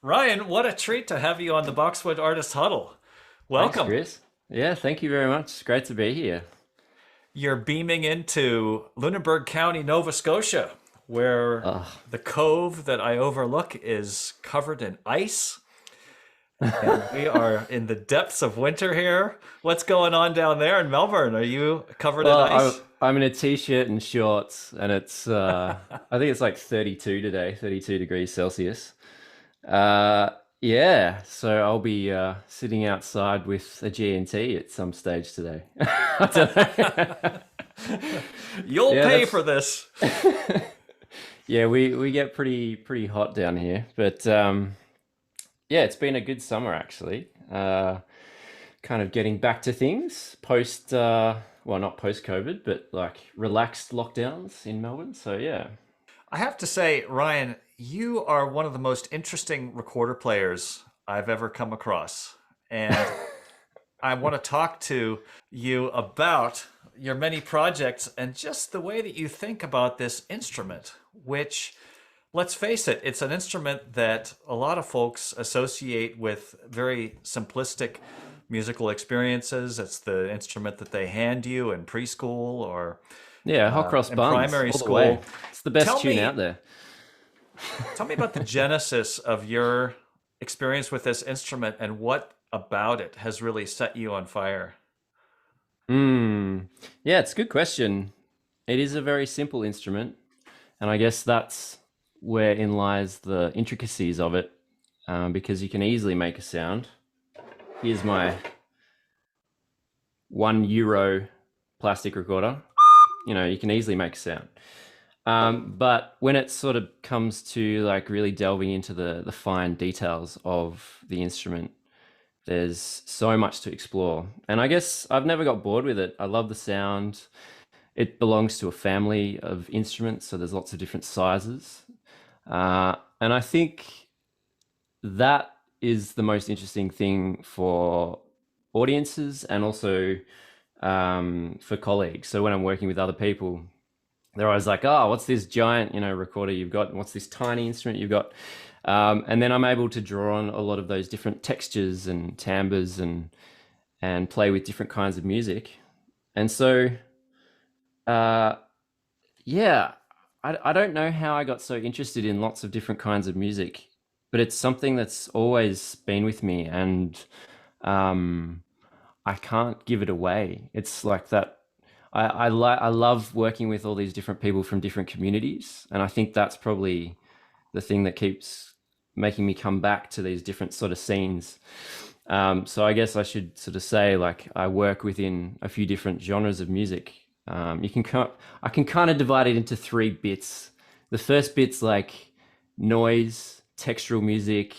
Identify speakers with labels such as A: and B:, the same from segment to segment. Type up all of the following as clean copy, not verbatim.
A: Ryan, what a treat to have you on the Boxwood Artist Huddle.
B: Thanks,
A: Welcome.
B: Chris. Yeah, thank you very much. It's great to be here.
A: You're beaming into Lunenburg County, Nova Scotia, where
B: Oh,
A: the cove that I overlook is covered in ice, and we are in the depths of winter here. What's going on down there in Melbourne? Are you covered in
B: well,
A: ice?
B: I'm in a t-shirt and shorts, and it's I think it's like 32 today, 32 degrees Celsius. Uh, yeah, so I'll be sitting outside with a G&T at some stage today. I don't know.
A: You'll
B: Yeah,
A: pay for
B: that's
A: this.
B: yeah, we get pretty hot down here, but yeah, it's been a good summer actually. Kind of getting back to things post well, not post COVID, but like relaxed lockdowns in Melbourne. So yeah.
A: I have to say, Ryan, you are one of the most interesting recorder players I've ever come across. And I want to talk to you about your many projects and just the way that you think about this instrument, which, let's face it, it's an instrument that a lot of folks associate with very simplistic musical experiences. It's the instrument that they hand you in preschool or
B: Yeah, hot cross
A: in
B: buns
A: primary
B: all the way.
A: school.
B: It's the best
A: Tell
B: tune out
A: me,
B: there.
A: tell me about the genesis of your experience with this instrument and what about it has really set you on fire.
B: Mm. Yeah, it's a good question. It is a very simple instrument, and I guess that's wherein lies the intricacies of it, because you can easily make a sound. Here's my €1 plastic recorder. You know, you can easily make a sound. But when it sort of comes to like really delving into the fine details of the instrument, there's so much to explore. And I guess I've never got bored with it. I love the sound. It belongs to a family of instruments, so there's lots of different sizes. And I think that is the most interesting thing for audiences and also for colleagues. So when I'm working with other people, they're always like, "Oh, what's this giant, recorder you've got? And what's this tiny instrument you've got?" And then I'm able to draw on a lot of those different textures and timbres and play with different kinds of music. And so, uh, yeah, I don't know how I got so interested in lots of different kinds of music, but it's something that's always been with me, and um, I can't give it away. It's like that. I love working with all these different people from different communities, and I think that's probably the thing that keeps making me come back to these different sort of scenes. So I guess I should sort of say like I work within a few different genres of music. I can kind of divide it into three bits. The first bit's like noise, textural music,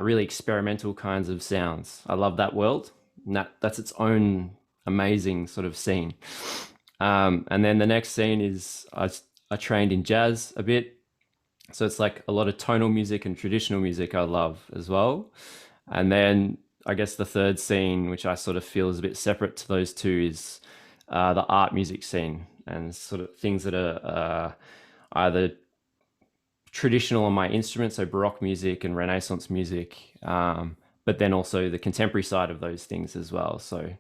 B: really experimental kinds of sounds. I love that world. And that's its own amazing sort of scene. And then the next scene is I trained in jazz a bit. So it's like a lot of tonal music and traditional music I love as well. And then I guess the third scene, which I sort of feel is a bit separate to those two, is the art music scene and sort of things that are either traditional on my instrument, so Baroque music and Renaissance music, but then also the contemporary side of those things as well. So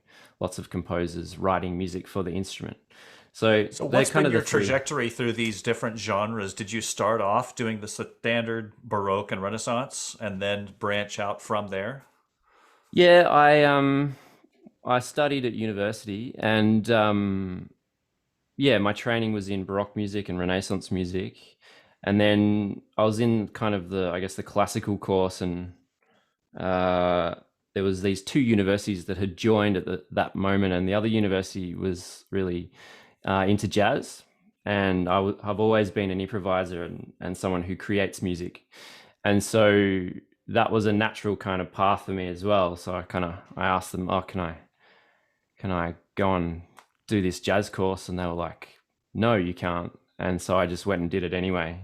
B: lots of composers writing music for the instrument. So
A: So,
B: they're
A: what's
B: kind
A: been
B: of the
A: your
B: three.
A: trajectory through these different genres? Did you start off doing the standard Baroque and Renaissance and then branch out from there?
B: Yeah, I studied at university, and yeah, my training was in Baroque music and Renaissance music. And then I was in kind of the, I guess, the classical course, and uh, there was these two universities that had joined at that moment, and the other university was really into jazz. And I've always been an improviser and someone who creates music, and so that was a natural kind of path for me as well. So I asked them, "Oh, can I go and do this jazz course?" And they were like, "No, you can't." And so I just went and did it anyway.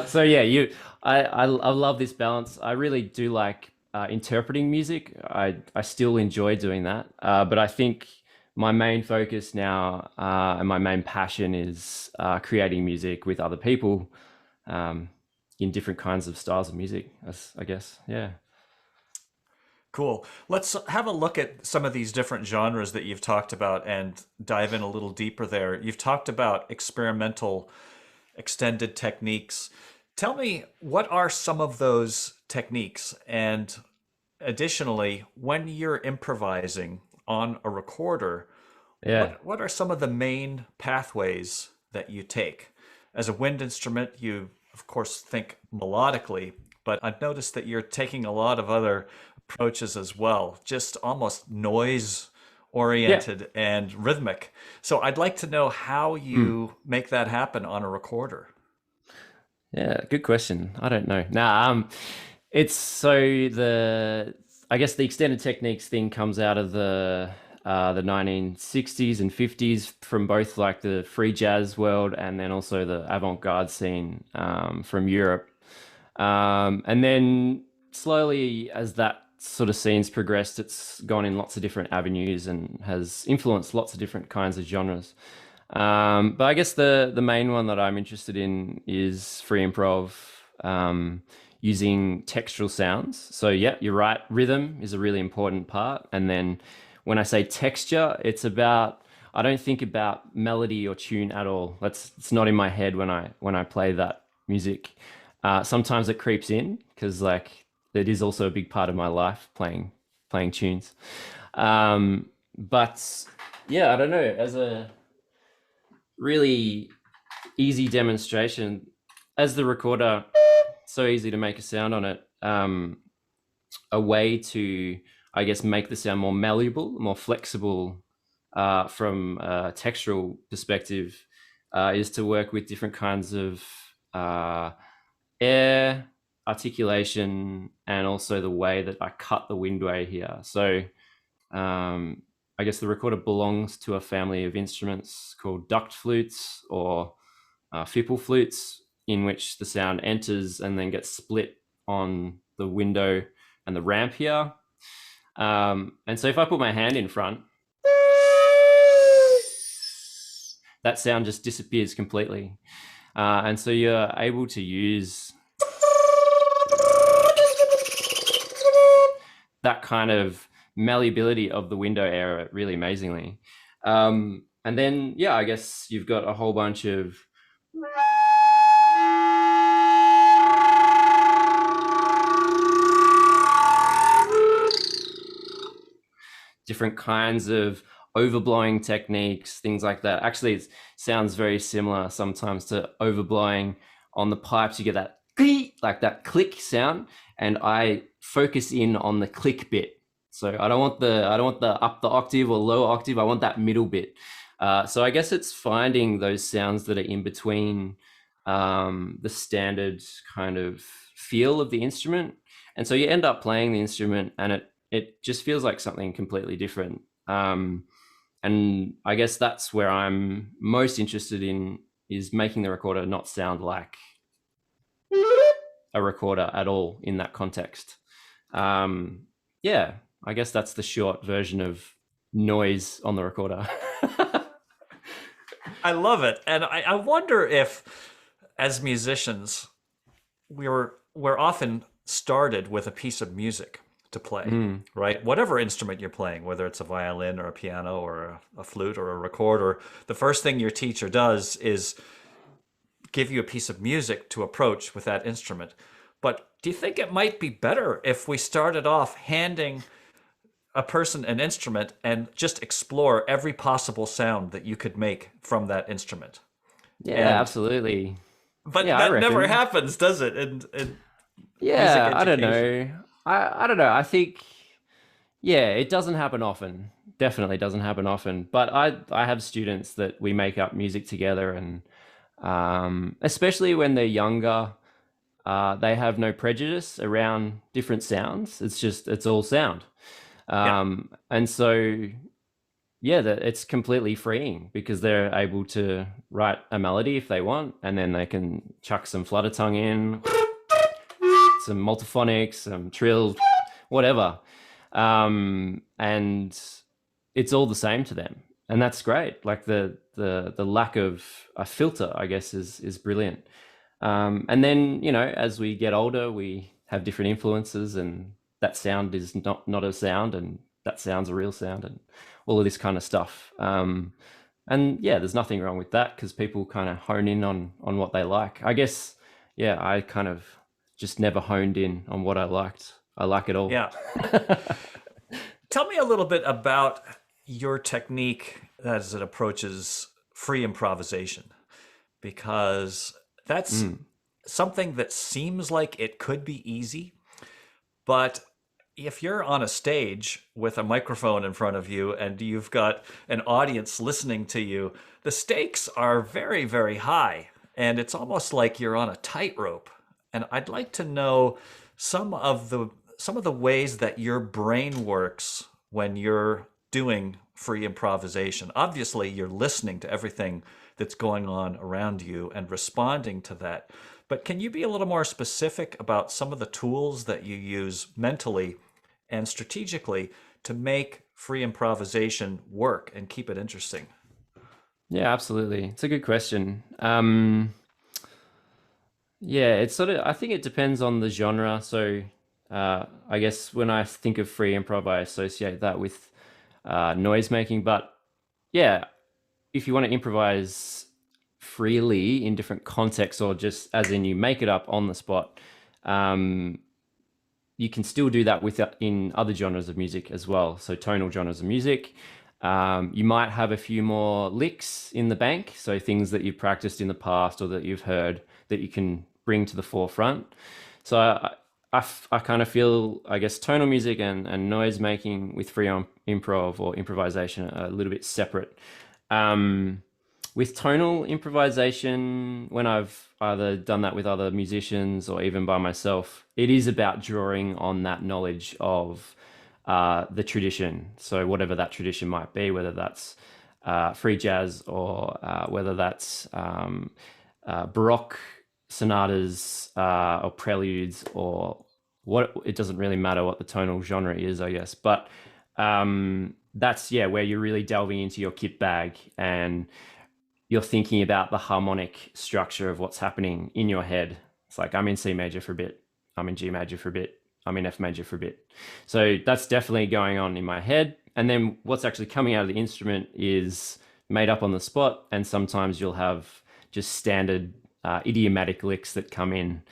B: So yeah, I love this balance. I really do like interpreting music. I still enjoy doing that, but I think my main focus now and my main passion is creating music with other people. Um, in different kinds of styles of music, I guess. Yeah.
A: Cool. Let's have a look at some of these different genres that you've talked about and dive in a little deeper there. You've talked about experimental extended techniques. Tell me, what are some of those techniques? And additionally, when you're improvising on a recorder,
B: Yeah.
A: what are some of the main pathways that you take? As a wind instrument, you of course think melodically, but I've noticed that you're taking a lot of other approaches as well, just almost noise
B: Yeah.
A: oriented and rhythmic. So I'd like to know how
B: Mm.
A: you make that happen on a recorder.
B: Yeah, good question. I don't know. Nah, it's so the I guess the extended techniques thing comes out of the 1960s and 50s from both like the free jazz world and then also the avant-garde scene from Europe. And then slowly, as that sort of scene's progressed, it's gone in lots of different avenues and has influenced lots of different kinds of genres. But I guess the main one that I'm interested in is free improv, using textural sounds. So yeah, you're right. Rhythm is a really important part, and then when I say texture, it's about I don't think about melody or tune at all. It's not in my head when I play that music. Sometimes it creeps in because like it is also a big part of my life playing tunes. But yeah, I don't know. As a really easy demonstration, as the recorder, so easy to make a sound on it. A way to, I guess, make the sound more malleable, more flexible from a textural perspective is to work with different kinds of air, articulation, and also the way that I cut the windway here. So I guess the recorder belongs to a family of instruments called duct flutes or fipple flutes, in which the sound enters and then gets split on the window and the ramp here. And so if I put my hand in front, that sound just disappears completely. And so you're able to use that kind of malleability of the window air really amazingly. And then, yeah, I guess you've got a whole bunch of different kinds of overblowing techniques, things like that. Actually, it sounds very similar sometimes to overblowing on the pipes. You get that like that click sound, and I focus in on the click bit. So I don't want the up the octave or low octave. I want that middle bit. So I guess it's finding those sounds that are in between the standard kind of feel of the instrument, and so you end up playing the instrument, and it just feels like something completely different. And I guess that's where I'm most interested in is making the recorder not sound like a recorder at all in that context. Yeah, I guess that's the short version of noise on the recorder.
A: I love it. And I wonder if, as musicians, we're often started with a piece of music to play,
B: Mm,
A: right? Whatever instrument you're playing, whether it's a violin or a piano or a flute or a recorder, the first thing your teacher does is give you a piece of music to approach with that instrument. But do you think it might be better if we started off handing a person an instrument and just explore every possible sound that you could make from that instrument?
B: yeah,
A: And
B: absolutely.
A: but
B: Yeah, I
A: that never
B: reckon.
A: happens, does it? In music
B: Yeah, I don't
A: education.
B: know. I don't know. I think yeah, it doesn't happen often. Definitely doesn't happen often. But I have students that we make up music together, and especially when they're younger, they have no prejudice around different sounds. It's all sound.
A: Yeah.
B: And so yeah, that it's completely freeing because they're able to write a melody if they want, and then they can chuck some flutter tongue in, some multiphonics, some trills, whatever, and it's all the same to them, and that's great. Like the lack of a filter, I guess, is brilliant. And then, you know, as we get older, we have different influences, and that sound is not a sound, and that sound's a real sound, and all of this kind of stuff. And yeah, there's nothing wrong with that because people kind of hone in on what they like. I guess, yeah, I kind of just never honed in on what I liked. I like it all.
A: Yeah. Tell me a little bit about your technique as it approaches free improvisation, because that's
B: Mm.
A: something that seems like it could be easy, but if you're on a stage with a microphone in front of you and you've got an audience listening to you, the stakes are very, very high. And it's almost like you're on a tightrope. And I'd like to know some of the ways that your brain works when you're doing free improvisation. Obviously, you're listening to everything that's going on around you and responding to that. But can you be a little more specific about some of the tools that you use mentally and strategically to make free improvisation work and keep it interesting?
B: Yeah, absolutely. It's a good question. Yeah, it's sort of, I think it depends on the genre. So, I guess when I think of free improv, I associate that with noise making. But yeah, if you want to improvise freely in different contexts, or just as in you make it up on the spot, um, you can still do that with in other genres of music as well. So tonal genres of music. You might have a few more licks in the bank, so things that you've practiced in the past or that you've heard that you can bring to the forefront. So I kind of feel, I guess, tonal music and noise making with free improv or improvisation are a little bit separate. Um, with tonal improvisation, when I've either done that with other musicians or even by myself, it is about drawing on that knowledge of the tradition. So whatever that tradition might be, whether that's free jazz or whether that's Baroque sonatas or preludes or what, it doesn't really matter what the tonal genre is, I guess. But that's, yeah, where you're really delving into your kit bag and you're thinking about the harmonic structure of what's happening in your head. It's like, I'm in C major for a bit, I'm in G major for a bit, I'm in F major for a bit. So that's definitely going on in my head. And then what's actually coming out of the instrument is made up on the spot. And sometimes you'll have just standard idiomatic licks that come in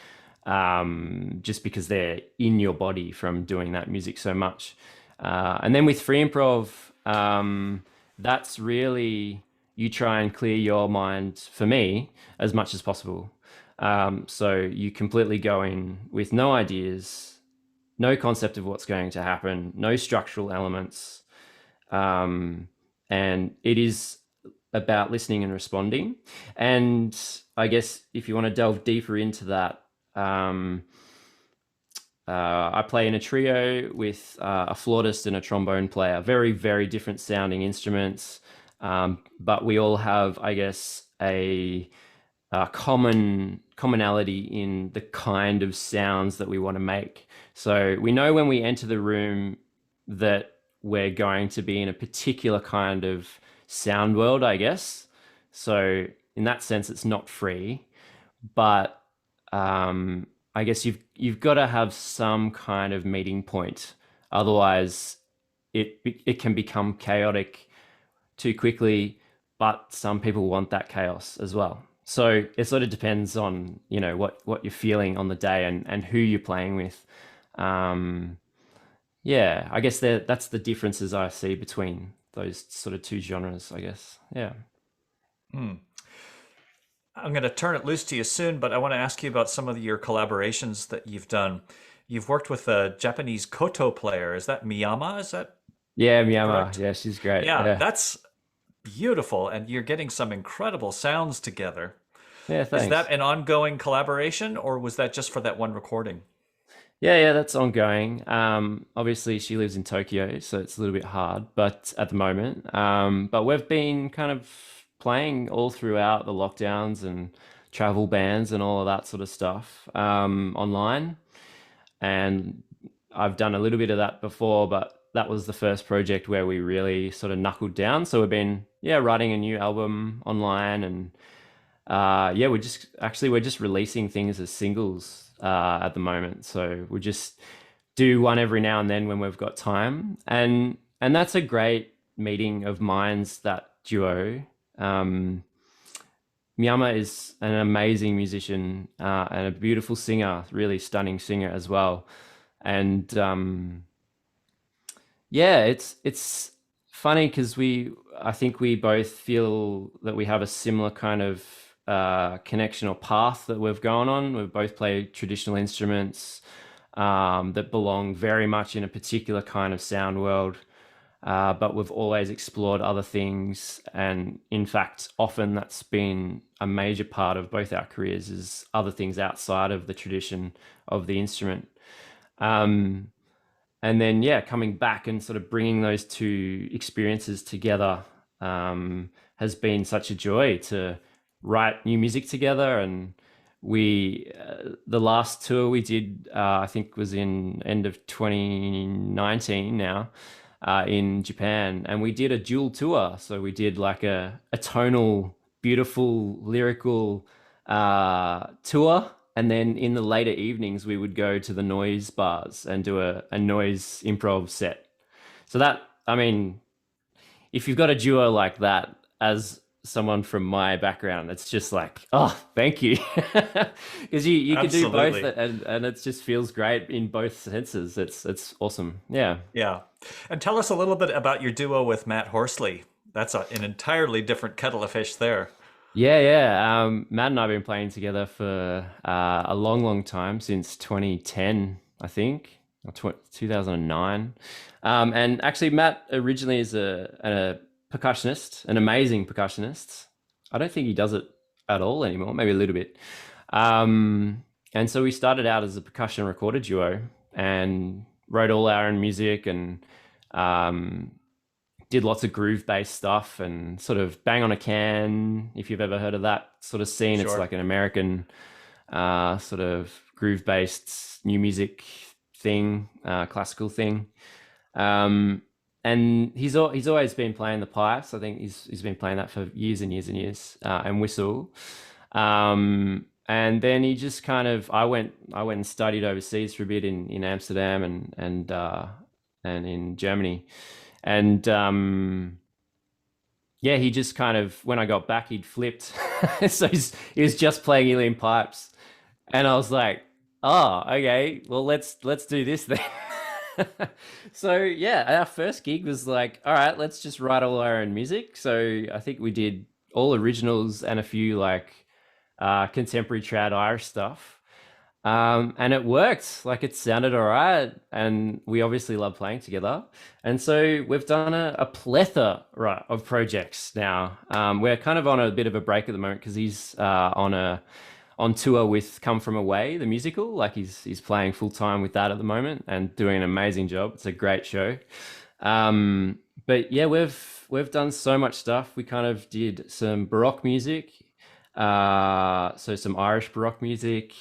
B: just because they're in your body from doing that music so much. And then with free improv, that's really, you try and clear your mind, for me, as much as possible. So you completely go in with no ideas, no concept of what's going to happen, no structural elements. And it is about listening and responding. And I guess if you want to delve deeper into that, I play in a trio with a flautist and a trombone player, very, very different sounding instruments. But we all have, I guess, a commonality in the kind of sounds that we want to make. So we know when we enter the room that we're going to be in a particular kind of sound world, I guess. So in that sense, it's not free, but I guess you've got to have some kind of meeting point. Otherwise, it can become chaotic too quickly, but some people want that chaos as well. So it sort of depends on, you know, what you're feeling on the day and who you're playing with. Yeah, I guess that's the differences I see between those sort of two genres, I guess. Yeah.
A: I'm going to turn it loose to you soon, but I want to ask you about some of your collaborations that you've done. You've worked with a Japanese koto player. Is that Miyama? Is that
B: Yeah, Miyama.
A: correct?
B: Yeah, she's great.
A: Yeah,
B: Yeah.
A: that's beautiful. And you're getting some incredible sounds together.
B: Yeah,
A: Is
B: thanks.
A: that an ongoing collaboration or was that just for that one recording?
B: Yeah, that's ongoing. Obviously she lives in Tokyo, so it's a little bit hard, but at the moment. But we've been kind of playing all throughout the lockdowns and travel bans and all of that sort of stuff online. And I've done a little bit of that before, but that was the first project where we really sort of knuckled down. So we've been, yeah, writing a new album online and Yeah, we're just releasing things as singles at the moment. So we'll just do one every now and then when we've got time, and that's a great meeting of minds. That duo. Um, Miyama is an amazing musician and a beautiful singer, really stunning singer as well. And yeah, it's funny because I think we both feel that we have a similar kind of connection or path that we've gone on. We've both played traditional instruments that belong very much in a particular kind of sound world. But we've always explored other things, and in fact, often that's been a major part of both our careers is other things outside of the tradition of the instrument. Um, and then, yeah, coming back and sort of bringing those two experiences together has been such a joy to write new music together. And the last tour we did, I think, was in end of 2019 now in Japan, and we did a dual tour. So we did like a tonal, beautiful, lyrical tour. And then in the later evenings, we would go to the noise bars and do a noise improv set. So that, I mean, if you've got a duo like that, as someone from my background, it's just like, oh, thank you. Because you could do both,
A: Absolutely.
B: and it just feels great in both senses. It's awesome. Yeah.
A: Yeah. And tell us a little bit about your duo with Matt Horsley. That's an entirely different kettle of fish there.
B: Yeah, yeah. Matt and I have been playing together for a long, long time, since 2010, I think, or 2009. And actually, Matt originally is a percussionist, an amazing percussionist. I don't think he does it at all anymore, maybe a little bit. And so we started out as a percussion recorder duo and wrote all our own music, and um, did lots of groove based stuff and sort of bang on a can. If you've ever heard of that sort of scene, it's
A: Sure.
B: like an American sort of groove based new music thing, classical thing. Um, and he's always been playing the pipes. I think he's been playing that for years and years and years, and whistle. And then he just kind of I went and studied overseas for a bit in Amsterdam and in Germany. And yeah, he just kind of, when I got back, he'd flipped. So he was just playing uilleann pipes, and I was like, oh, okay, well let's do this then. So yeah, our first gig was like, all right, let's just write all our own music. So I think we did all originals and a few like contemporary trad Irish stuff. And it worked. Like, it sounded all right, and we obviously love playing together. And so we've done a plethora, right, of projects now. We're kind of on a bit of a break at the moment because he's on tour with Come From Away, the musical. Like, he's playing full time with that at the moment and doing an amazing job. It's a great show. But yeah, we've done so much stuff. We kind of did some Baroque music, so some Irish Baroque music,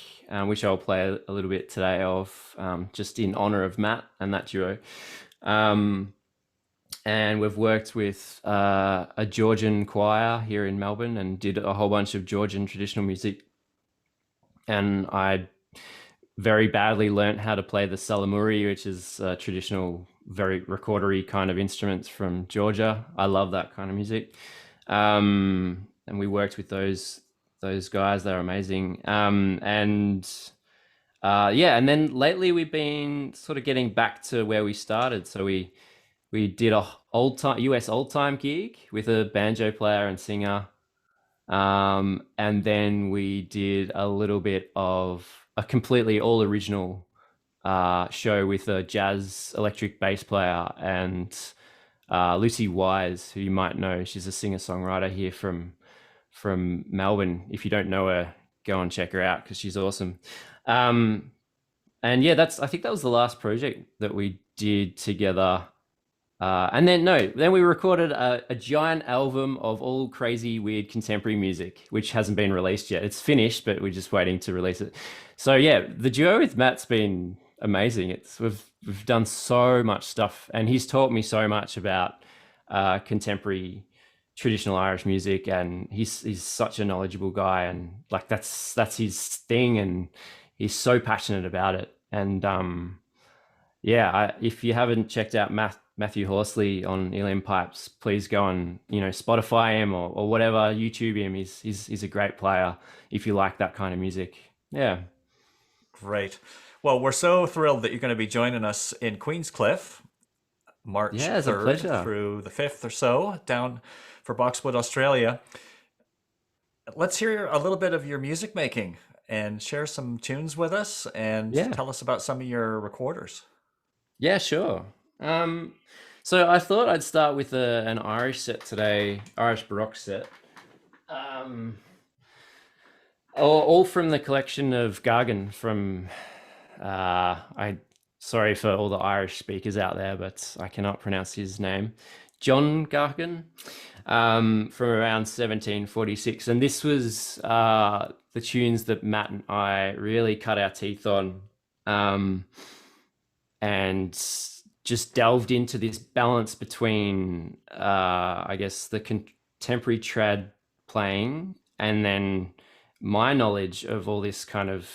B: which I'll play a little bit today of, just in honor of Matt and that duo. Um, and we've worked with a Georgian choir here in Melbourne and did a whole bunch of Georgian traditional music. And I very badly learnt how to play the salamuri, which is traditional, very recordery kind of instruments from Georgia. I love that kind of music. And we worked with those guys. They're amazing. Yeah, and then lately we've been sort of getting back to where we started. So we did a old time US old time gig with a banjo player and singer. And then we did a little bit of a completely all original show with a jazz electric bass player and Lucy Wise, who you might know. She's a singer songwriter here from Melbourne. If you don't know her, go and check her out because she's awesome. And yeah, I think that was the last project that we did together. And then no, then we recorded a giant album of all crazy, weird contemporary music, which hasn't been released yet. It's finished, but we're just waiting to release it. So yeah, the duo with Matt's been amazing. We've done so much stuff, and he's taught me so much about contemporary traditional Irish music, and he's such a knowledgeable guy, and like that's his thing, and he's so passionate about it. And yeah, if you haven't checked out Matthew Horsley on uilleann pipes, please go and Spotify him or whatever, YouTube him. He's a great player if you like that kind of music. Yeah.
A: Great. Well, we're so thrilled that you're going to be joining us in Queenscliff March
B: Yeah, it's a
A: 3rd
B: pleasure.
A: through the 5th or so down for Boxwood, Australia. Let's hear a little bit of your music making and share some tunes with us and
B: Yeah.
A: tell us about some of your recorders.
B: Yeah, sure. So I thought I'd start with an Irish set today, Irish Baroque set. Um, all from the collection of Gargan from I sorry for all the Irish speakers out there, but I cannot pronounce his name. John Gargan, from around 1746, and this was the tunes that Matt and I really cut our teeth on, and just delved into this balance between, I guess, the contemporary trad playing and then my knowledge of all this kind of,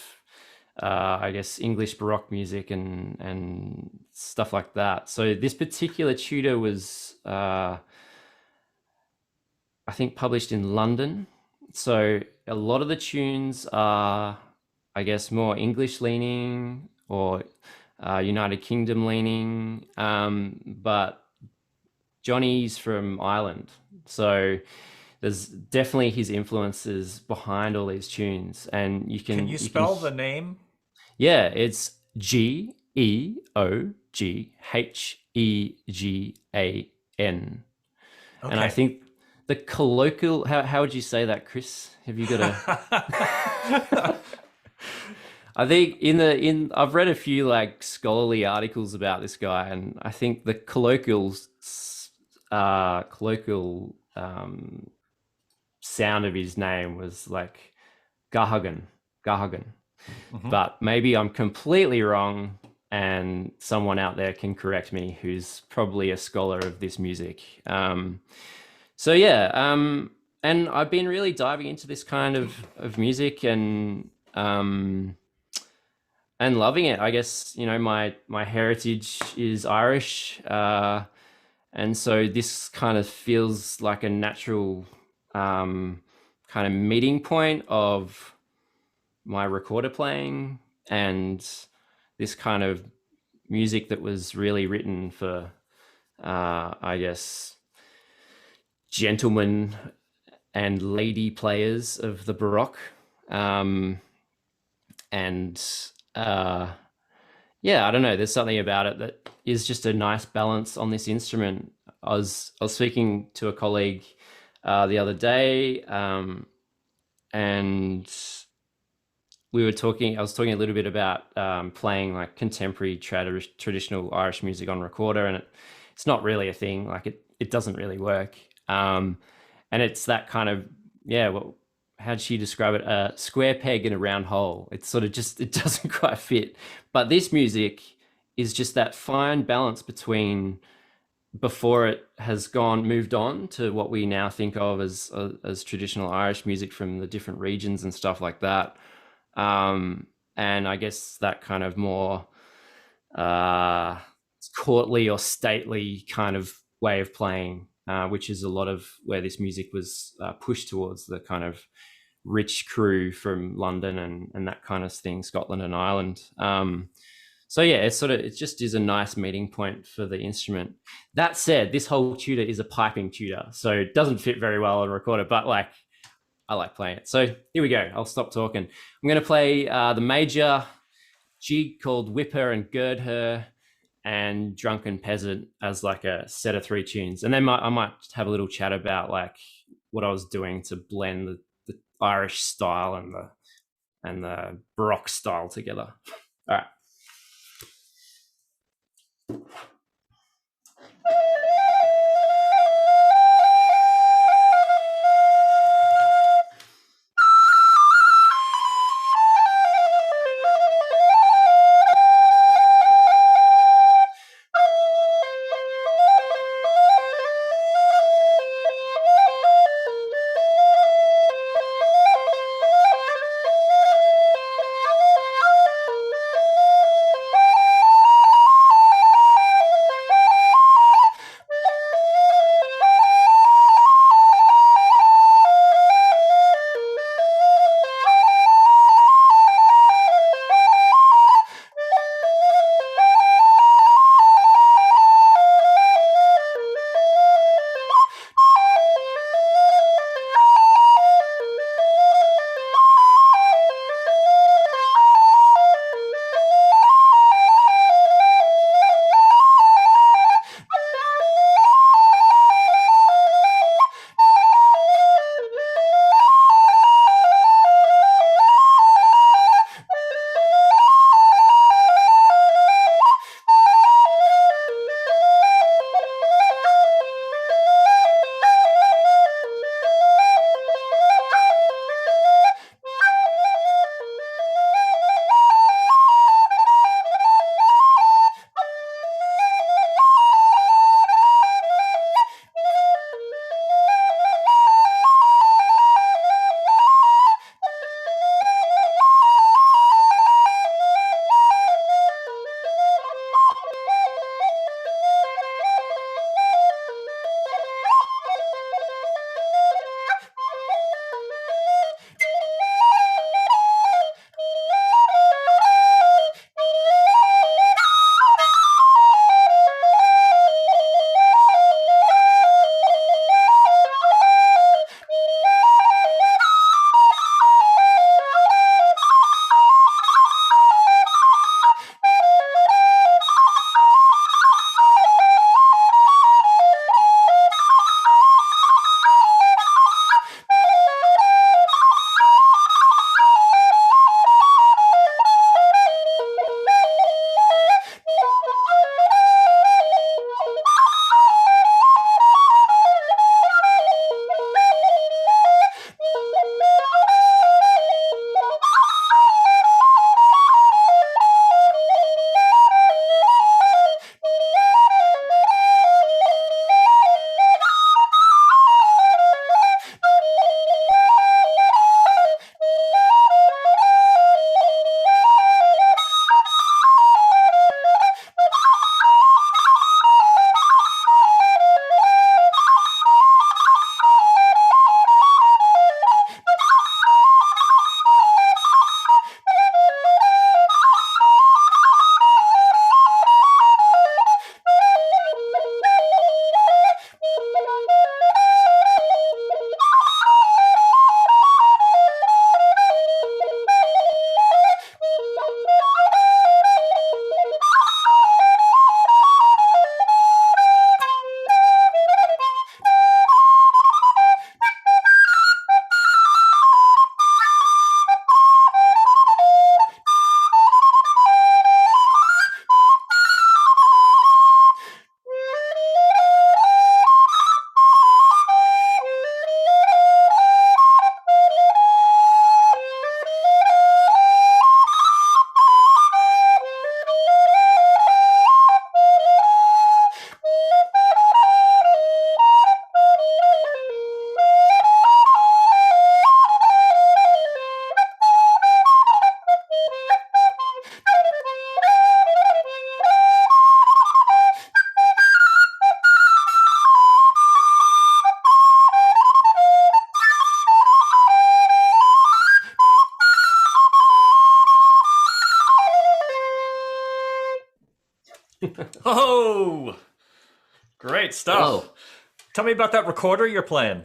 B: I guess, English Baroque music and stuff like that. So this particular tutor was, I think, published in London. So a lot of the tunes are, I guess, more English leaning or United Kingdom leaning, but Johnny's from Ireland, so there's definitely his influences behind all these tunes, and
A: Can you spell the name?
B: yeah, it's Georgheghan, and I
A: Okay.
B: think the colloquial, how would you say that, Chris? Have you got a I think I've read a few like scholarly articles about this guy, and I think the colloquial sound of his name was like Gahagan, Gahagan.
A: Mhm.
B: But maybe I'm completely wrong, and someone out there can correct me who's probably a scholar of this music. So yeah, and I've been really diving into this kind of music and loving it. I guess my heritage is Irish, and so this kind of feels like a natural kind of meeting point of my recorder playing and this kind of music that was really written for, I guess, gentlemen and lady players of the Baroque, and yeah, I don't know. There's something about it that is just a nice balance on this instrument. I was speaking to a colleague the other day, and we were talking. I was talking a little bit about playing like contemporary traditional Irish music on recorder, and it's not really a thing. Like it doesn't really work. And it's that kind of, yeah. Well, how'd she describe it? A square peg in a round hole. It's sort of just, it doesn't quite fit. But this music is just that fine balance between before it has moved on to what we now think of as traditional Irish music from the different regions and stuff like that. And I guess that kind of more uh, courtly or stately kind of way of playing, which is a lot of where this music was pushed towards, the kind of rich crew from London and that kind of thing, Scotland and Ireland. So yeah, it just is a nice meeting point for the instrument. That said, this whole tutor is a piping tutor, so it doesn't fit very well on a recorder, but like I like playing it. So here we go. I'll stop talking. I'm going to play the major jig called Whip Her and Gird Her and Drunken Peasant as like a set of 3 tunes. And then I might have a little chat about like what I was doing to blend the Irish style and the Baroque style together. All right.
A: Whoa! Great stuff.
B: Whoa.
A: Tell me about that recorder you're playing.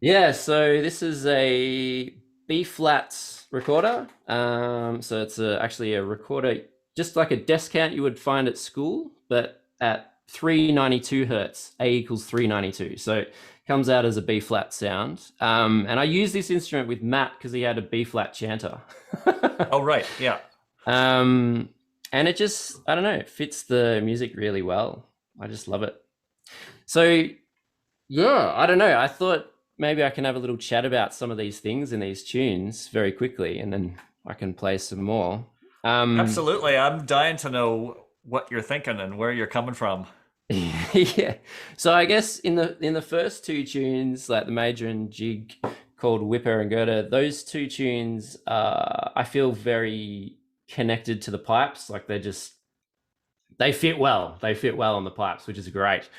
B: Yeah, so this is a B flat recorder. So it's actually a recorder, just like a descant you would find at school, but at 392 hertz, A equals 392. So it comes out as a B flat sound. And I use this instrument with Matt because he had a B flat chanter.
A: Oh, right. Yeah.
B: And it just, I don't know, it fits the music really well. I just love it. So, yeah, I don't know. I thought maybe I can have a little chat about some of these things in these tunes very quickly, and then I can play some more.
A: Absolutely. I'm dying to know what you're thinking and where you're coming from.
B: Yeah. So I guess in the first two tunes, like the major and jig called Whipper and Gerda, those two tunes, I feel very connected to the pipes. Like they fit well. They fit well on the pipes, which is great.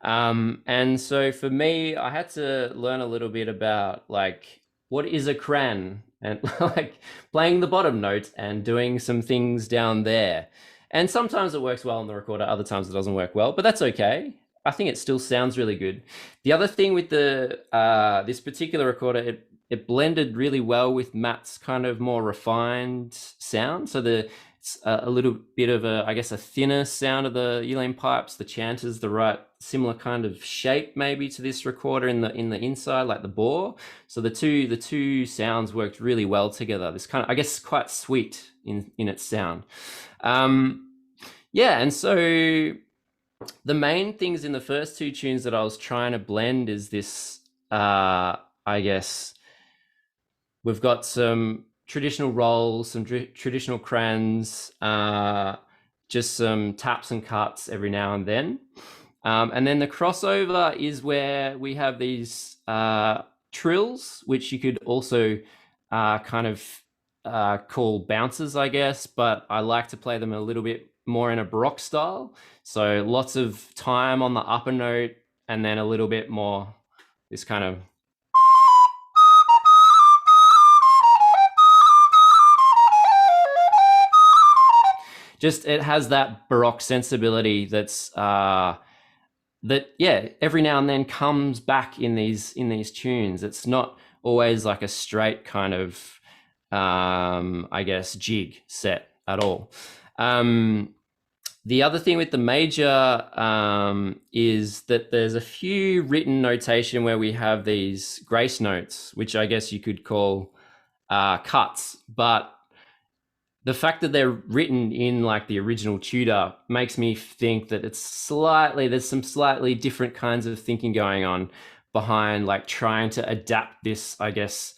B: And so for me, I had to learn a little bit about like what is a cran and like playing the bottom note and doing some things down there. And sometimes it works well on the recorder, other times it doesn't work well, but that's okay. I think it still sounds really good. The other thing with the this particular recorder, it blended really well with Matt's kind of more refined sound. So it's a little bit of I guess, a thinner sound of the uilleann pipes. The chanter's the right similar kind of shape maybe to this recorder in the inside, like the bore. So the two sounds worked really well together. This kind of, I guess, quite sweet in its sound. Yeah, and so the main things in the first two tunes that I was trying to blend is this, I guess, we've got some traditional rolls, some traditional crans, just some taps and cuts every now and then. And then the crossover is where we have these trills, which you could also kind of call bounces, I guess, but I like to play them a little bit more in a baroque style. So lots of time on the upper note and then a little bit more this kind of just, it has that baroque sensibility that's every now and then comes back in these tunes. It's not always like a straight kind of I guess jig set at all. The other thing with the major is that there's a few written notation where we have these grace notes, which I guess you could call cuts, but the fact that they're written in like the original tutor makes me think that there's some slightly different kinds of thinking going on behind like trying to adapt this, I guess,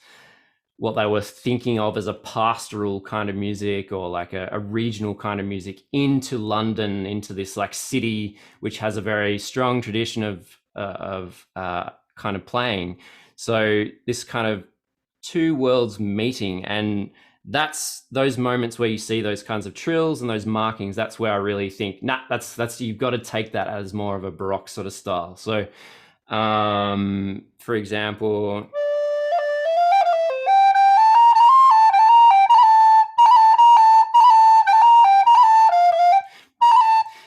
B: what they were thinking of as a pastoral kind of music or like a regional kind of music into London, into this like city, which has a very strong tradition of kind of playing. So this kind of two worlds meeting, and that's those moments where you see those kinds of trills and those markings. That's where I really think, that's you've got to take that as more of a baroque sort of style. So, for example,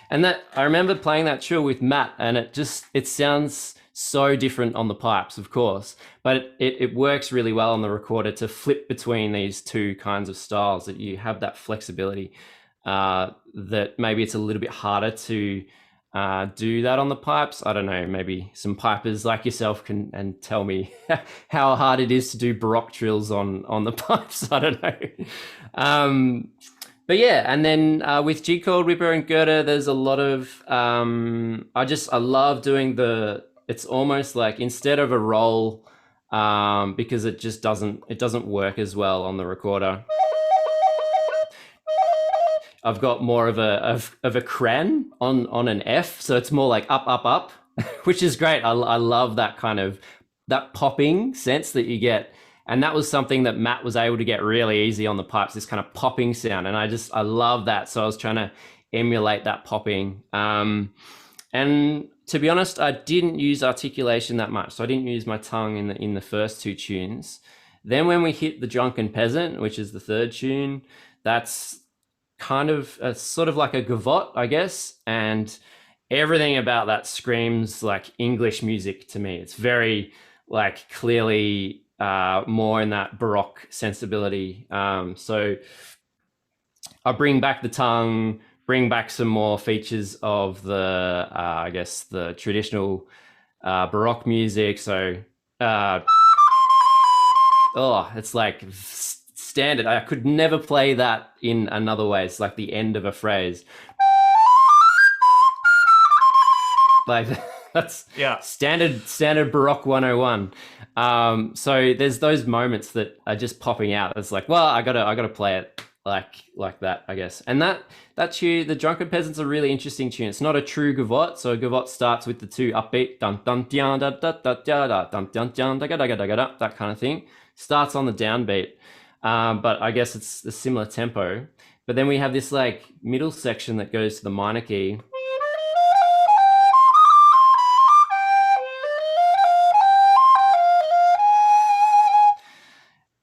B: and that I remember playing that trill with Matt, and it sounds so different on the pipes, of course, but it works really well on the recorder to flip between these two kinds of styles, that you have that flexibility, that maybe it's a little bit harder to do that on the pipes. I don't know, maybe some pipers like yourself can tell me how hard it is to do baroque trills on the pipes. I don't know. But yeah, and then with G chord, Whipper and Gerda, there's a lot of I love doing it's almost like instead of a roll, because it just doesn't work as well on the recorder. I've got more of a cran on an F, so it's more like up, up, up, which is great. I love that kind of that popping sense that you get. And that was something that Matt was able to get really easy on the pipes, this kind of popping sound. And I love that. So I was trying to emulate that popping. And to be honest, I didn't use articulation that much. So I didn't use my tongue in the first two tunes. Then when we hit the Drunken Peasant, which is the third tune, that's kind of sort of like a gavotte, I guess. And everything about that screams like English music to me. It's very like clearly more in that Baroque sensibility. So I bring back the tongue, bring back some more features of the, I guess, the traditional Baroque music. So, uh, oh, it's like standard. I could never play that in another way. It's like the end of a phrase. Like that's
A: Yeah.
B: standard Baroque 101. So there's those moments that are just popping out. It's like, well, I gotta play it like that, I guess. And that tune, the Drunken Peasant's a really interesting tune. It's not a true gavotte. So a gavotte starts with the two upbeat dun dun dun da da da da da dun dun dun da da da da da, that kind of thing. Starts on the downbeat. But I guess it's a similar tempo. But then we have this like middle section that goes to the minor key.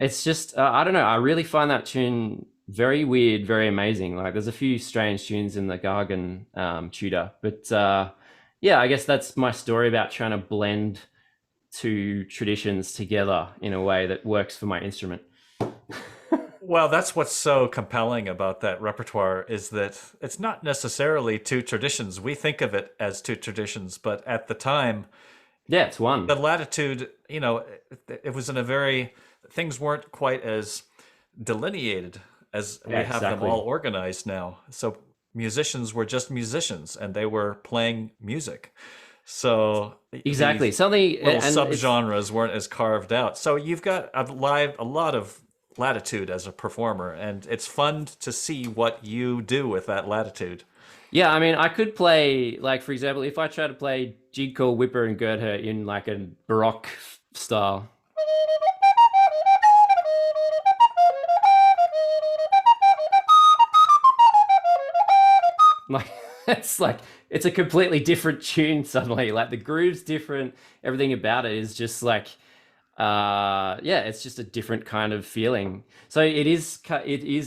B: It's just I don't know. I really find that tune very weird, very amazing. Like there's a few strange tunes in the Gargan tutor, but yeah, I guess that's my story about trying to blend two traditions together in a way that works for my instrument.
A: Well, that's what's so compelling about that repertoire is that it's not necessarily two traditions. We think of it as two traditions, but at the time,
B: Yeah, it's one.
A: the latitude, it was in a very, things weren't quite as delineated as we
B: Yeah,
A: have them all
B: exactly.
A: organized now. So musicians were just musicians and they were playing music. So
B: Exactly.
A: these
B: Something,
A: little
B: and it's
A: subgenres weren't as carved out. So you've got a lot of latitude as a performer, and it's fun to see what you do with that latitude.
B: yeah. I mean, I could play like, for example, if I try to play Jig Call Whipper and Gerd in like a Baroque style. Like it's a completely different tune suddenly. Like the groove's different, everything about it is just like yeah, it's just a different kind of feeling. So it is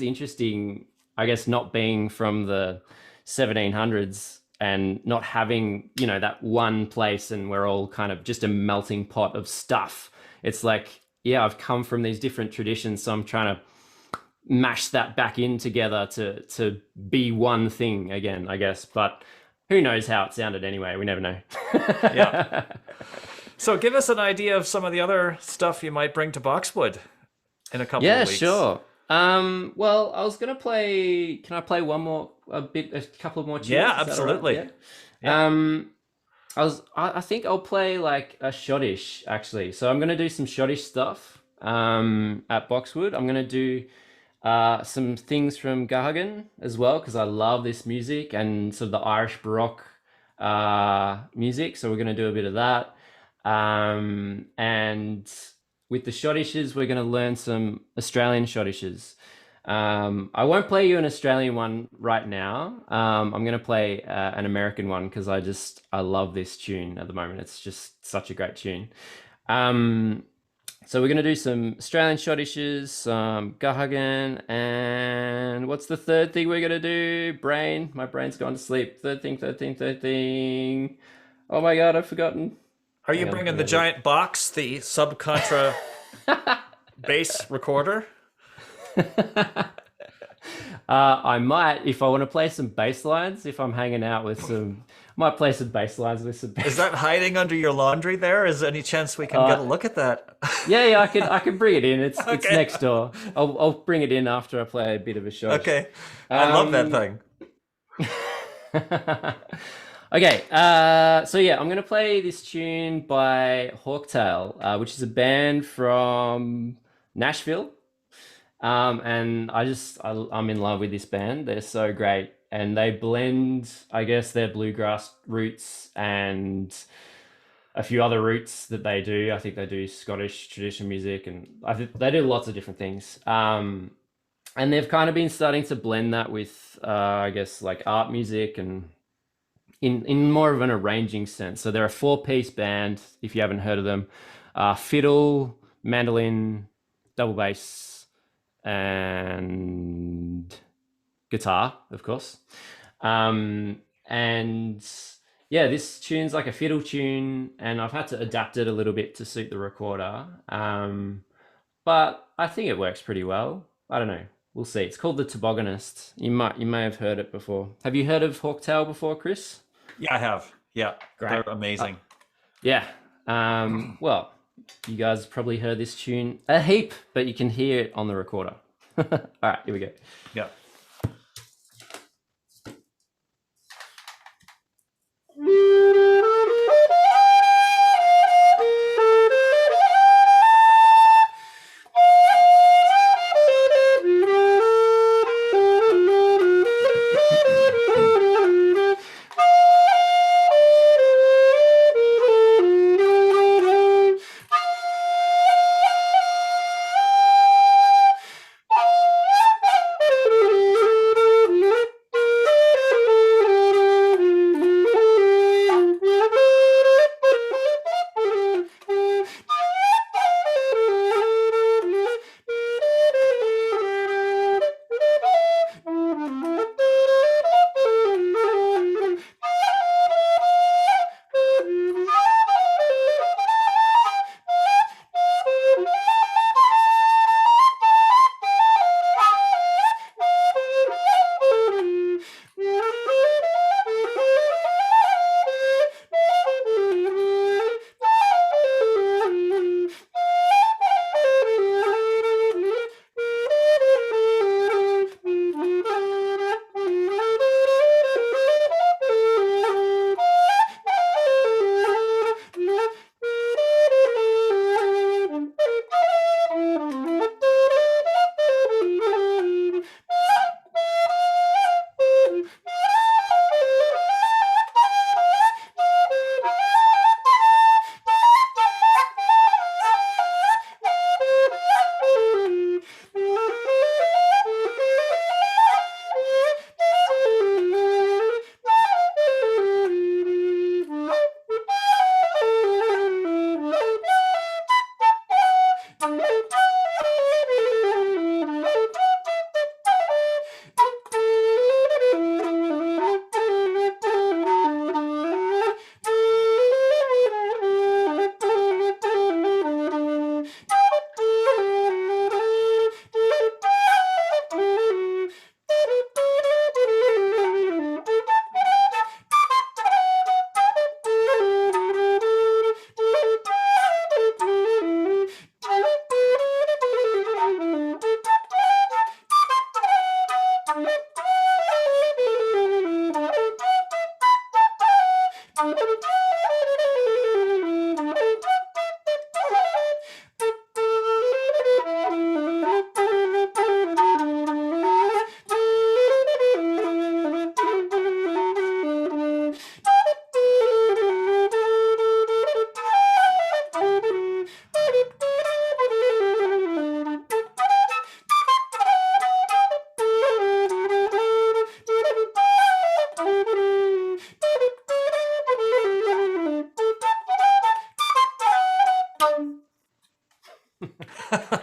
B: interesting, I guess, not being from the 1700s and not having, that one place and we're all kind of just a melting pot of stuff. It's like, yeah, I've come from these different traditions, so I'm trying to mash that back in together to be one thing again, I guess. But who knows how it sounded anyway? We never know.
A: Yeah. So give us an idea of some of the other stuff you might bring to Boxwood in a couple of
B: Yeah,
A: weeks.
B: sure. Well, I was gonna play. Can I play a couple of more
A: Yeah,
B: tunes? Is that all right?
A: absolutely.
B: Yeah.
A: Yeah.
B: Um, I think I'll play like a Schottish actually. So I'm gonna do some Schottish stuff. At Boxwood, I'm gonna do some things from Gahagan as well because I love this music and sort of the Irish Baroque music. So we're going to do a bit of that. And with the Schottishes, we're going to learn some Australian Schottishes. I won't play you an Australian one right now. I'm going to play an American one because I love this tune at the moment. It's just such a great tune. Um, so we're going to do some Australian Schottishes, some Gahagan, and what's the third thing we're going to do? Brain. My brain's gone to sleep. Third thing. Oh my God, I've forgotten.
A: Are you
B: Hang on,
A: bringing
B: hang
A: the
B: on.
A: giant box, the subcontra bass recorder?
B: I might, if I want to play some bass lines, if I'm hanging out with might play some bass lines with some
A: Is
B: bass.
A: that hiding under your laundry there? Is there any chance we can get a
B: Uh,
A: look at that?
B: yeah, I can bring it in. It's
A: Okay.
B: next door. I'll bring it in after I play a bit of a shosh.
A: Okay. I love that
B: Um,
A: thing.
B: okay, so yeah, I'm gonna play this tune by Hawktail, which is a band from Nashville. And I'm in love with this band. They're so great, and they blend, I guess, their bluegrass roots and a few other roots that they do. I think they do Scottish traditional music, and I think they do lots of different things. And they've kind of been starting to blend that with, I guess, like art music and in more of an arranging sense. So they're a four-piece band, if you haven't heard of them. Fiddle, mandolin, double bass, and guitar, of course. And Yeah, this tune's like a fiddle tune, and I've had to adapt it a little bit to suit the recorder. But I think it works pretty well. I don't know. We'll see. It's called the Tobogganist. You may have heard it before. Have you heard of Hawktail before, Chris?
A: Yeah, I have. Yeah,
B: Great.
A: they're amazing.
B: Yeah. Well, you guys probably heard this tune a heap, but you can hear it on the recorder. All right, here we go.
A: Yeah.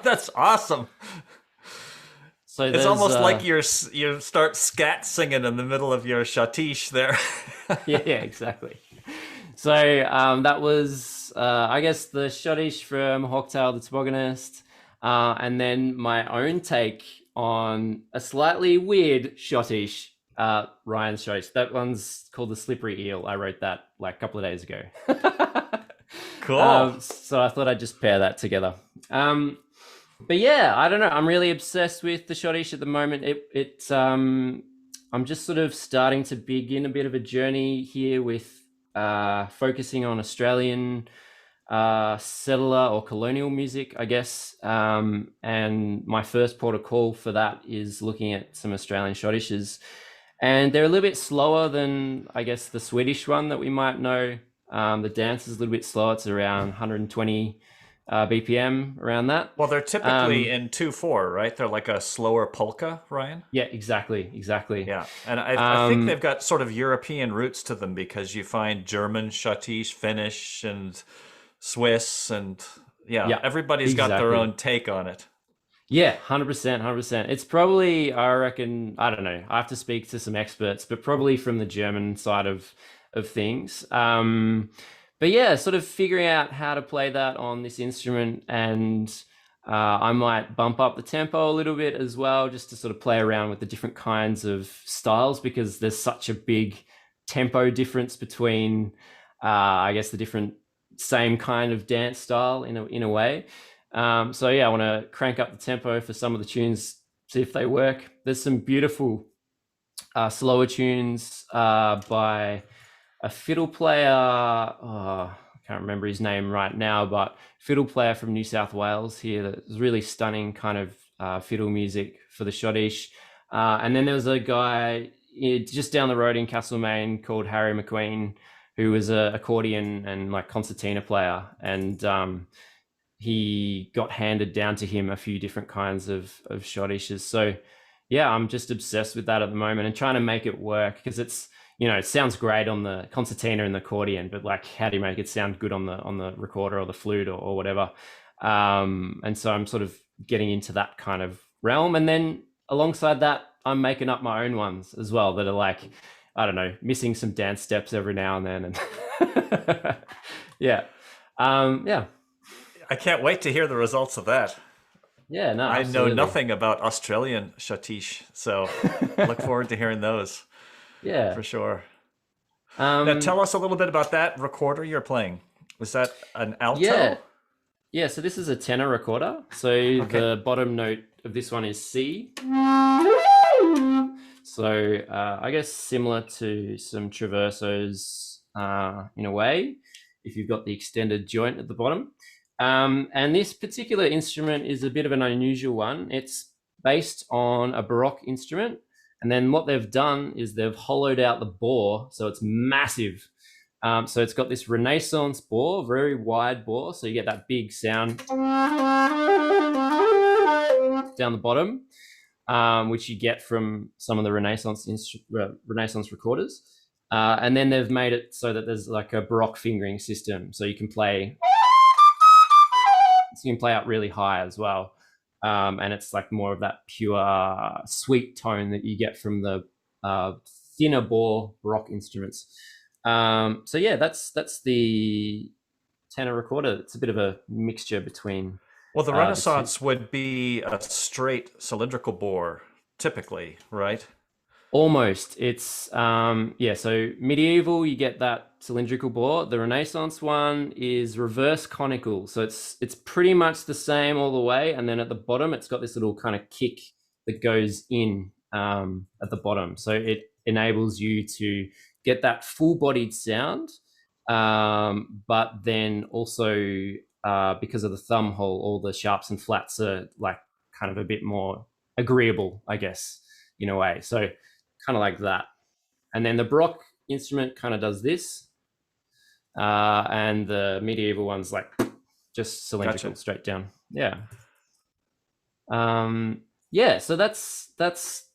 A: That's awesome.
B: So
A: It's
B: there's
A: almost like you start scat singing in the middle of your shatish there.
B: yeah, exactly. So that was, I guess, the Schottish from Hawktail the Tobogganist, and then my own take on a slightly weird Schottish, Ryan's Schottish. That one's called the Slippery Eel. I wrote that like a couple of days ago.
A: Cool.
B: So I thought I'd just pair that together. But yeah, I don't know. I'm really obsessed with the Schottish at the moment. I'm just sort of starting to begin a bit of a journey here with focusing on Australian settler or colonial music, I guess. And my first port of call for that is looking at some Australian Schottishes. And they're a little bit slower than, I guess, the Swedish one that we might know. The dance is a little bit slower. It's around 120 BPM, around that.
A: Well, they're typically in 2/4, right? They're like a slower polka, Ryan.
B: Yeah, exactly.
A: Yeah, and I think they've got sort of European roots to them because you find German, Schottish, Finnish, and Swiss, and yeah,
B: Yeah,
A: everybody's got their
B: exactly.
A: own take on it.
B: Yeah, 100%, 100%. It's probably, I reckon, I don't know. I have to speak to some experts, but probably from the German side of of things. But yeah, sort of figuring out how to play that on this instrument, and I might bump up the tempo a little bit as well, just to sort of play around with the different kinds of styles, because there's such a big tempo difference between, I guess, the different same kind of dance style in a way. So yeah, I want to crank up the tempo for some of the tunes, see if they work. There's some beautiful slower tunes by a fiddle player. Oh, I can't remember his name right now, but fiddle player from New South Wales here. That's really stunning kind of fiddle music for the schottische. And then there was a guy just down the road in Castlemaine called Harry McQueen, who was a accordion and like concertina player, and he got handed down to him a few different kinds of schottisches. So yeah, I'm just obsessed with that at the moment and trying to make it work, because it's, you know, it sounds great on the concertina and the accordion, but like, how do you make it sound good on the recorder or the flute or whatever? And so I'm sort of getting into that kind of realm, and then alongside that, I'm making up my own ones as well that are like, I don't know, missing some dance steps every now and then, and yeah, yeah.
A: I can't wait to hear the results of that.
B: Yeah, no,
A: I know
B: absolutely.
A: nothing about Australian schottische, so look forward to hearing those
B: Yeah.
A: for sure. Now, tell us a little bit about that recorder you're playing. Was that an
B: Yeah.
A: alto?
B: Yeah, so this is a tenor recorder. So
A: Okay.
B: the bottom note of this one is C. So I guess similar to some traversos in a way, if you've got the extended joint at the bottom. And this particular instrument is a bit of an unusual one. It's based on a Baroque instrument. And then what they've done is they've hollowed out the bore, so it's massive. So it's got this Renaissance bore, very wide bore, so you get that big sound down the bottom, which you get from some of the Renaissance recorders. And then they've made it so that there's like a Baroque fingering system, so you can play up really high as well. And it's like more of that pure sweet tone that you get from the thinner bore Baroque instruments. So yeah, that's the tenor recorder. It's a bit of a mixture between
A: Well, the
B: the two.
A: Renaissance would be a straight cylindrical bore, typically, right?
B: Almost. It's yeah, so medieval you get that cylindrical bore. The Renaissance one is reverse conical. So it's pretty much the same all the way, and then at the bottom it's got this little kind of kick that goes in at the bottom. So it enables you to get that full-bodied sound, but then also because of the thumb hole, all the sharps and flats are like kind of a bit more agreeable, I guess, in a way. So kind of like that. And then the Baroque instrument kind of does this, and the medieval one's like just cylindrical,
A: Gotcha.
B: straight down. Yeah. Yeah. So that's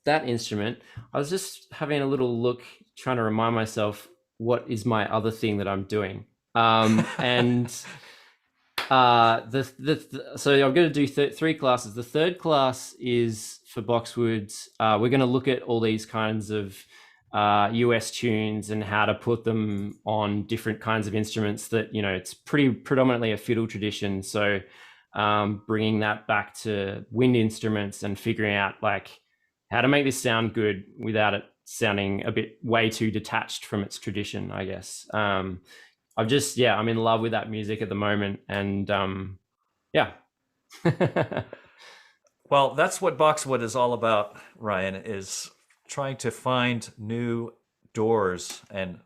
B: that instrument. I was just having a little look, trying to remind myself what is my other thing that I'm doing. And so I'm going to do three classes. The third class is for Boxwood. We're going to look at all these kinds of US tunes and how to put them on different kinds of instruments that, you know, it's pretty predominantly a fiddle tradition. So bringing that back to wind instruments and figuring out like how to make this sound good without it sounding a bit way too detached from its tradition, I guess. I'm in love with that music at the moment, and yeah.
A: Well, that's what Boxwood is all about, Ryan, is trying to find new doors and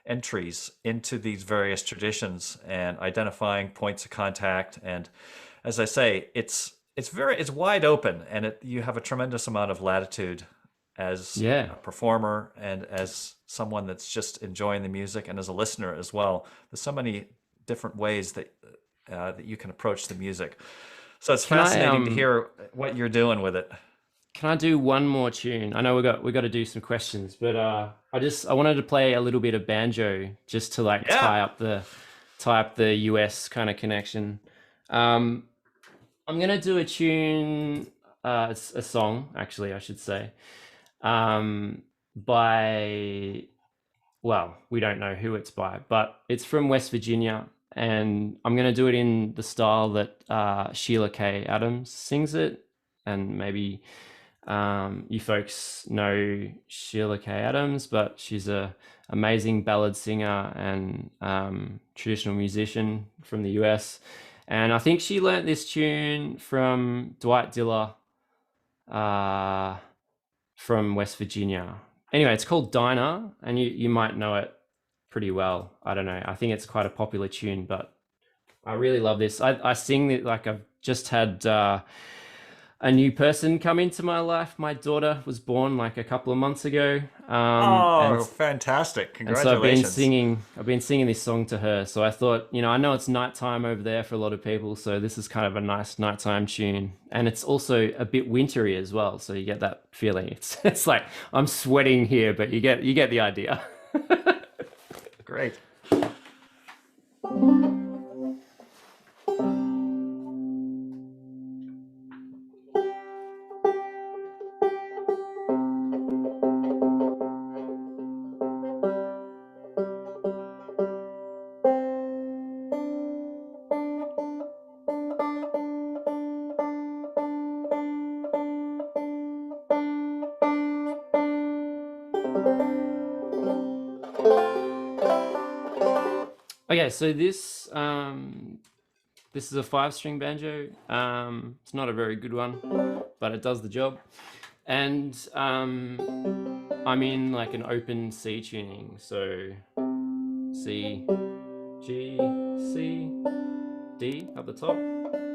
A: entries into these various traditions and identifying points of contact. And as I say, it's wide open, and you have a tremendous amount of latitude as
B: Yeah.
A: a performer and as someone that's just enjoying the music, and as a listener as well. There's so many different ways that you can approach the music. So it's
B: Can I
A: fascinating to hear what you're doing with it.
B: can I do one more tune? I know we got to do some questions, but I wanted to play a little bit of banjo just to like
A: Yeah.
B: tie up the US kind of connection. Um, I'm gonna do a tune, it's a song actually, I should say, by well, we don't know who it's by, but it's from West Virginia, and I'm going to do it in the style that Sheila K. Adams sings it, and maybe you folks know Sheila K. Adams, but she's a amazing ballad singer and traditional musician from the US. And I think she learnt this tune from Dwight Diller uh, from West Virginia. Anyway, it's called Diner, and you might know it pretty well. I don't know. I think it's quite a popular tune, but I really love this. I sing it like I've just had a new person come into my life. My daughter was born like a couple of months ago,
A: Oh, fantastic!
B: and so
A: Congratulations.
B: I've been singing this song to her. So I thought, I know it's nighttime over there for a lot of people, so this is kind of a nice nighttime tune, and it's also a bit wintry as well. So you get that feeling. It's like I'm sweating here, but you get the idea.
A: Great.
B: Okay, so this is a 5-string banjo. It's not a very good one, but it does the job. And I'm in like an open C tuning, so C, G, C, D up the top,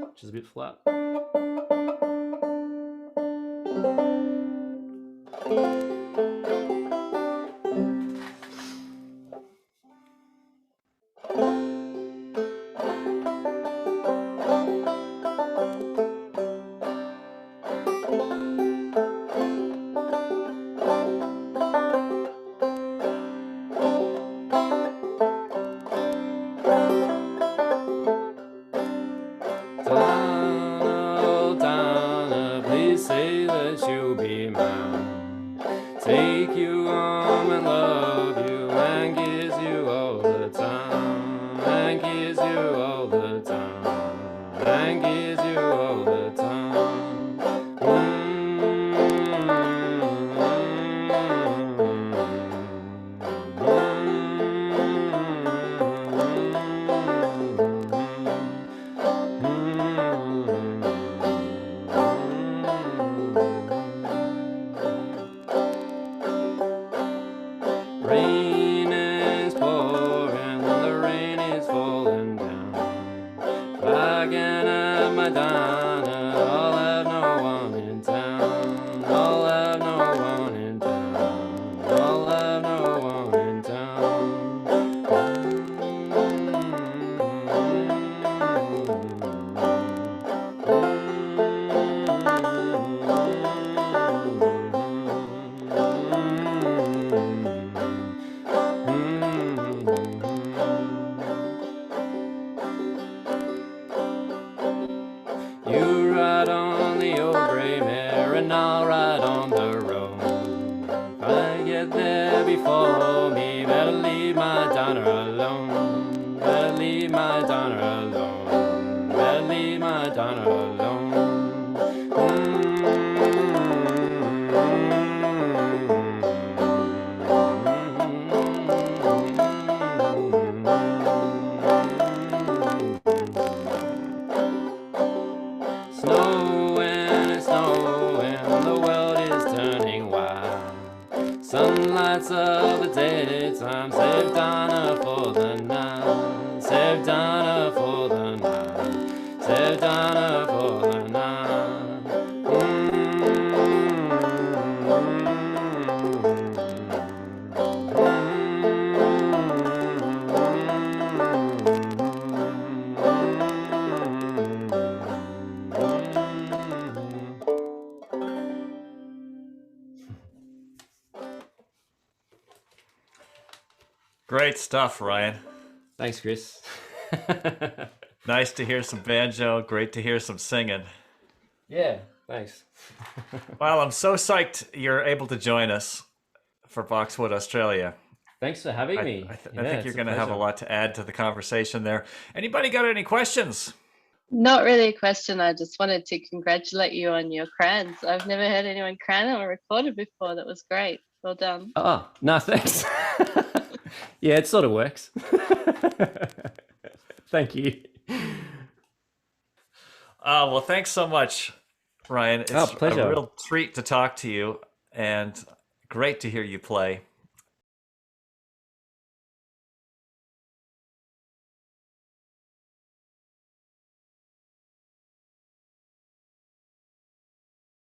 B: which is a bit flat. Donna, Donna, please say that you'll be mine. Take you home and love you and kiss you all the time. And kiss you all the time. And kiss you all the time. Rain is pouring and the rain is falling down. If I can have my Dinah, I'll have no one in town. I'll have no one in town. I'll have no one in You ride on the old gray mare and I'll ride on the roan. If I get there before me, better leave my Dinah alone. Better leave my Dinah alone. Better leave my Dinah alone. Snowing, it's snowing, the world is turning wild. Sunlights of the daytime, save Dinah for the night. Save Dinah for the night. Save Dinah for the night.
A: Great stuff, Ryan.
B: Thanks, Chris.
A: Nice to hear some banjo. Great to hear some singing.
B: Yeah, thanks.
A: Well, I'm so psyched you're able to join us for Boxwood Australia.
B: Thanks for having
A: I,
B: me.
A: I
B: Yeah,
A: think you're
B: it's a
A: going to have a
B: pleasure.
A: lot to add to the conversation there. Anybody got any questions?
C: Not really a question. I just wanted to congratulate you on your crayons. I've never heard anyone crayon on a recorder before. That was great. Well done.
B: Oh, no, thanks. Yeah, it sort of works. Thank you.
A: Well, thanks so much, Ryan.
B: Oh,
A: It's a
B: pleasure.
A: real treat to talk to you and great to hear you play.